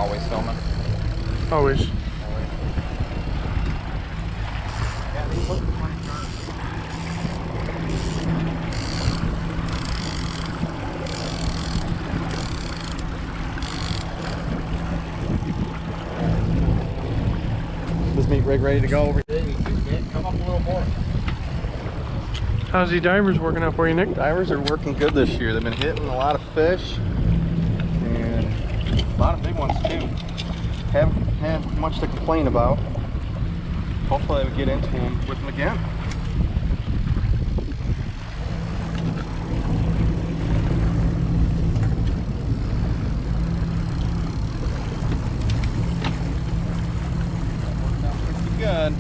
Always filming. Always. This meat rig ready to go over here. Come up a little more. How's the divers working out for you, Nick? Divers are working good this year. They've been hitting a lot of fish and a lot of big ones too. Haven't had much to complain about. Hopefully I will get into them with them again. Good.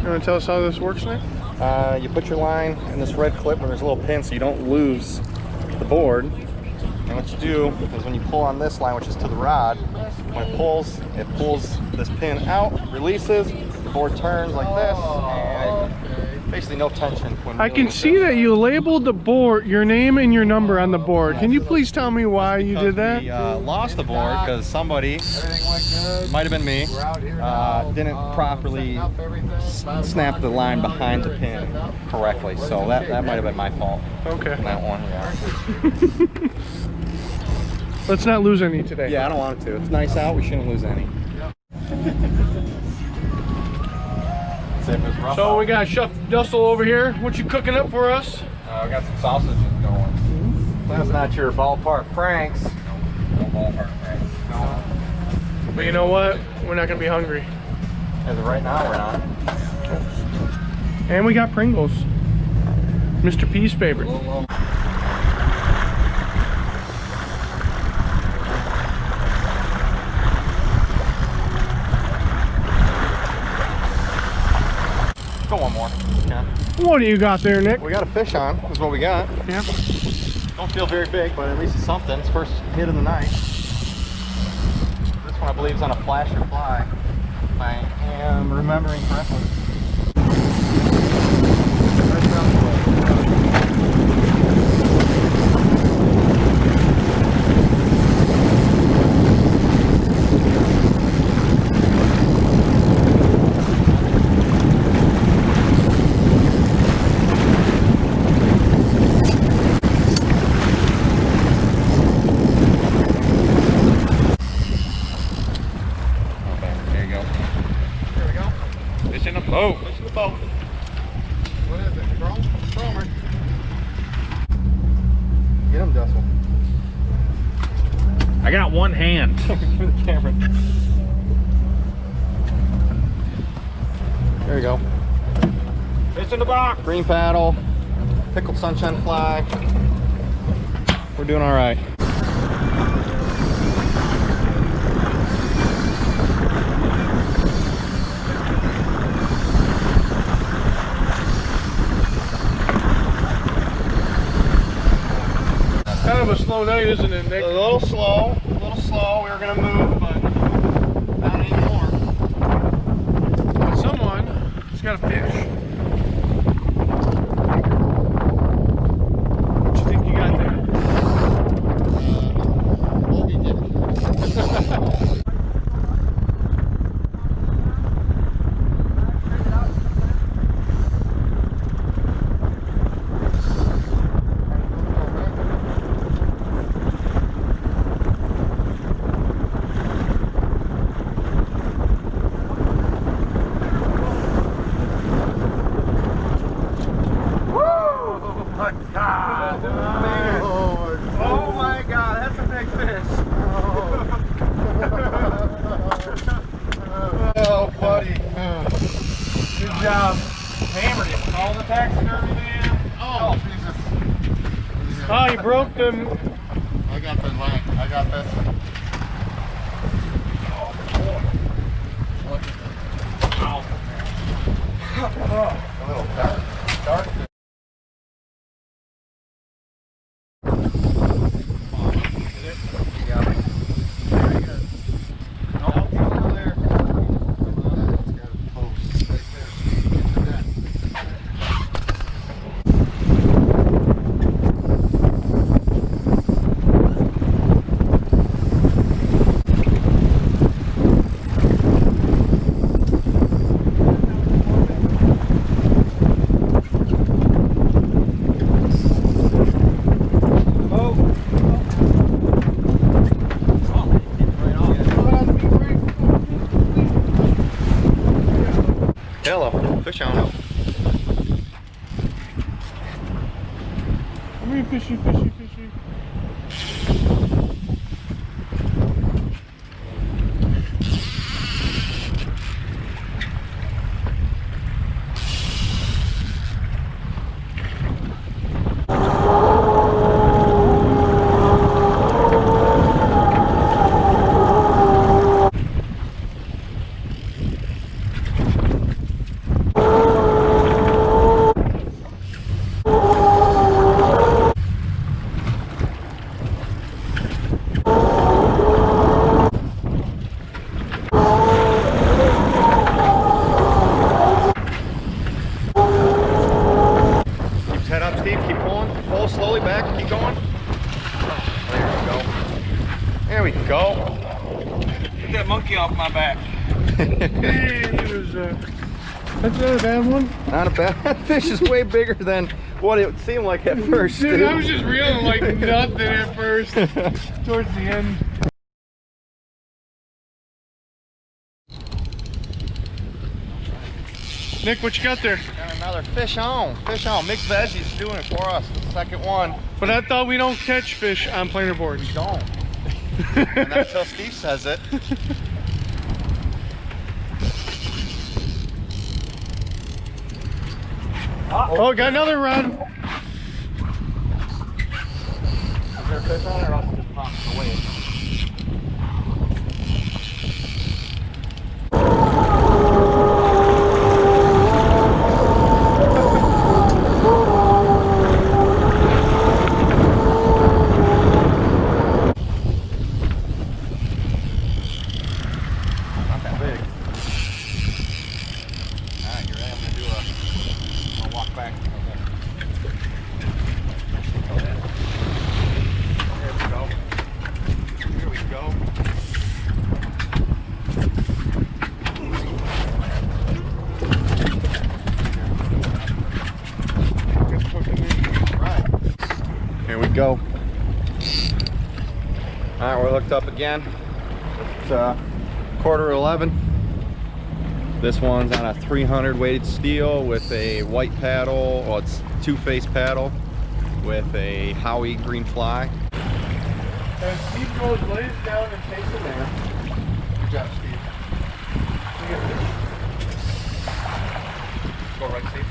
You want to tell us how this works, Nick? You put your line in this red clip where there's a little pin so you don't lose the board. And what you do is when you pull on this line, which is to the rod, when it pulls this pin out, releases, the board turns like this, and basically no tension. I can see that you labeled the board, your name and your number on the board. Can you please tell me why you did that? We lost the board because somebody, might have been me, didn't properly snap the line behind the pin correctly. So that might have been my fault. Okay. That one, yeah. Let's not lose any today. Yeah, I don't want it to. It's nice out. We shouldn't lose any. So we got Chef Dussel over here. What you cooking up for us? We got some sausages going. That's not your ballpark Franks. No ballpark Franks. No. But you know what? We're not gonna be hungry. As of right now, we're not. And we got Pringles. Mr. P's favorite. Go one more. Yeah. What do you got there, Nick? We got a fish on, is what we got. Yeah. Don't feel very big, but at least it's something. It's first hit of the night. This one I believe is on a flasher fly. If I am remembering correctly. Oh. Fish in the boat. What is it? Chromer. Get him, Dussel. I got one hand. For the camera. There you go. Fish in the box. Green paddle. Pickled sunshine fly. We're doing all right. Kind of a slow night, isn't it, Nick? A little slow, We were gonna move, but not anymore. But someone's got a fish. What you think you got there? Moby Dick. Oh my God, that's a big fish. Oh, buddy. Good job. Hammered it. Call the taxidermy man. Oh, Jesus. Oh, you broke them. I got the line. I got this. Oh, boy. Look at this. Ow. A little dark. Fish on. Come here, fishy, fishy, fishy. Slowly back, keep going. Oh, there we go. Get that monkey off my back. That's not a bad one. Not a bad fish. Is way bigger than what it seemed like at first. Dude, I was just reeling like nothing at first. Towards the end. Nick, what you got there? Got another fish on. Fish on. Mixed veggies doing it for us. The second one. But I thought we don't catch fish on planer boards. We don't. And that's until Steve says it. Oh, got another rod. Is there a fish on it, or else it just pops away? Here we go. All right, we're hooked up again. It's 11:15. This one's on a 300 weighted steel with a white paddle. Well, it's two-face paddle with a Howie green fly. As Steve goes, lays down and takes a nap. Good job, Steve. Look at this. Go right, Steve.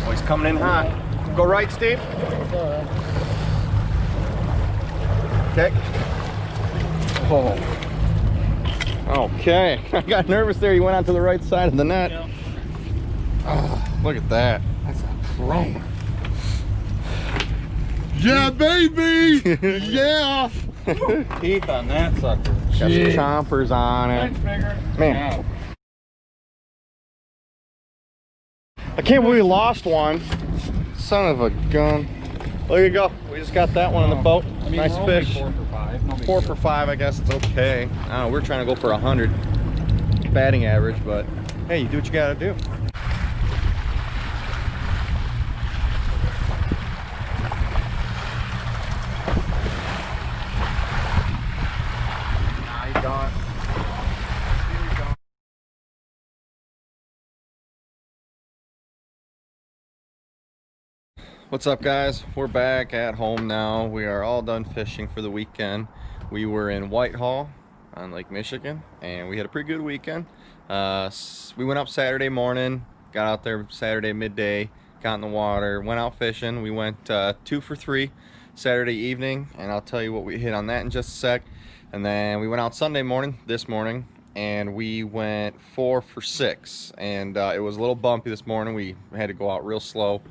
Oh, he's coming in hot. Go right, Steve. Okay. Oh. Okay. I got nervous there. He went out to the right side of the net. Yeah. Oh, look at that. That's a chrome. Yeah, baby! Yeah! Teeth on that sucker. Got some chompers on it. Mine's bigger. Man. I can't believe we lost one. Son of a gun. There you go. We just got that one on the boat. I mean, nice we're only fish. 4 for 5. No big 4 deal. for 5, I guess it's okay. I don't know, we're trying to go for 100 batting average, but hey, you do what you gotta do. Nah, he's gone. What's up, guys? We're back at home now. We are all done fishing for the weekend. We were in Whitehall on Lake Michigan and we had a pretty good weekend. We went up Saturday morning, got out there Saturday midday, got in the water, went out fishing. We went 2 for 3 Saturday evening, and I'll tell you what we hit on that in just a sec. And then we went out Sunday morning, this morning, and we went 4 for 6. And it was a little bumpy this morning. We had to go out real slow.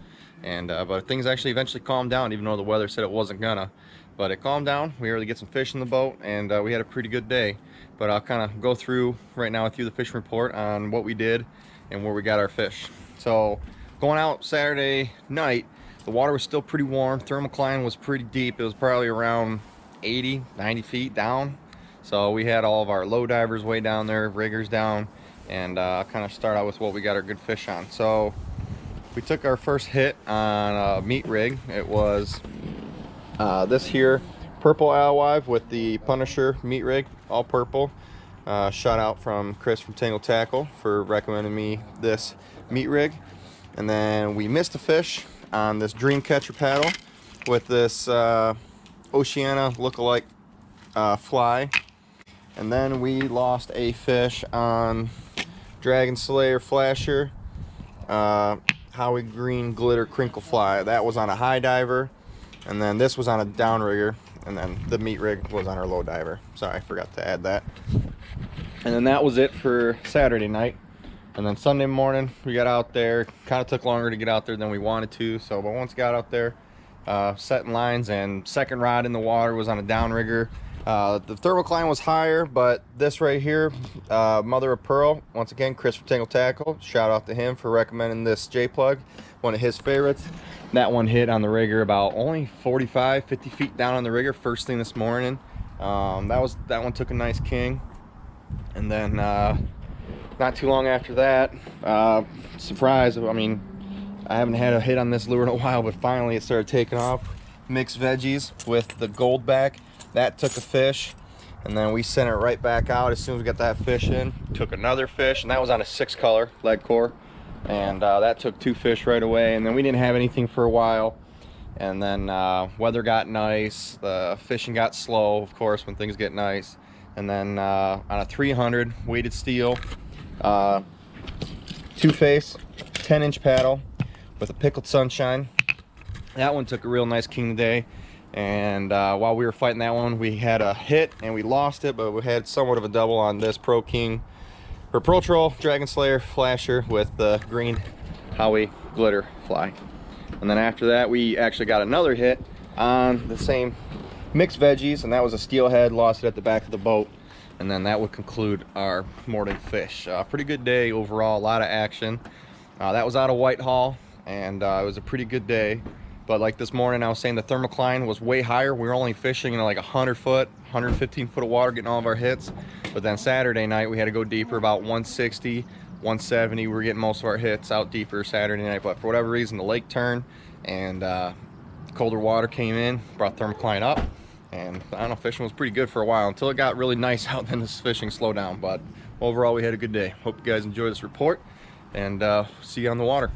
And but things actually eventually calmed down, even though the weather said it wasn't gonna. But it calmed down. We were able to get some fish in the boat, and we had a pretty good day. But I'll kind of go through right now with you the fishing report on what we did and where we got our fish. So going out Saturday night, the water was still pretty warm. Thermocline was pretty deep. It was probably around 80, 90 feet down. So we had all of our low divers way down there, riggers down, and I'll kind of start out with what we got our good fish on. So we took our first hit on a meat rig. It was This here, purple alewife with the Punisher meat rig, all purple. Shout out from Chris from Untitled Tackle for recommending me this meat rig. And then we missed a fish on this dream catcher paddle with this Oceana lookalike fly. And then we lost a fish on Dragon Slayer flasher, Howie Green glitter crinkle fly. That was on a high diver, and then this was on a downrigger, and then the meat rig was on our low diver. Sorry, I forgot to add that. And then that was it for Saturday night. And then Sunday morning we got out there. Kind of took longer to get out there than we wanted to, so but once got out there, setting lines, and second rod in the water was on a downrigger. The thermocline was higher, but this right here, mother of pearl, once again Chris from Untitled Tackle, shout out to him for recommending this J-plug, one of his favorites. That one hit on the rigger about only 45-50 feet down on the rigger first thing this morning. That one took a nice king. And then not too long after that, surprise, I mean, I haven't had a hit on this lure in a while, but finally it started taking off. Mixed veggies with the gold back. That took a fish, and then we sent it right back out as soon as we got that fish in. Took another fish, and that was on a 6-color lead core, and that took 2 fish right away. And then we didn't have anything for a while, and then weather got nice, the fishing got slow, of course, when things get nice. And then on a 300 weighted steel, 2-face 10-inch paddle with a pickled sunshine. That one took a real nice king today. And while we were fighting that one, we had a hit and we lost it, but we had somewhat of a double on this Pro Troll Dragon Slayer flasher with the green Howie glitter fly. And then after that, we actually got another hit on the same mixed veggies, and that was a steelhead. Lost it at the back of the boat. And then that would conclude our morning fish. Pretty good day overall, a lot of action. That was out of Whitehall, and it was a pretty good day. But like this morning, I was saying the thermocline was way higher. We were only fishing in like 100 foot, 115 foot of water, getting all of our hits. But then Saturday night, we had to go deeper, about 160, 170. We were getting most of our hits out deeper Saturday night. But for whatever reason, the lake turned, and colder water came in, brought thermocline up. And I don't know, fishing was pretty good for a while until it got really nice out, then this fishing slowed down. But overall, we had a good day. Hope you guys enjoy this report, and see you on the water.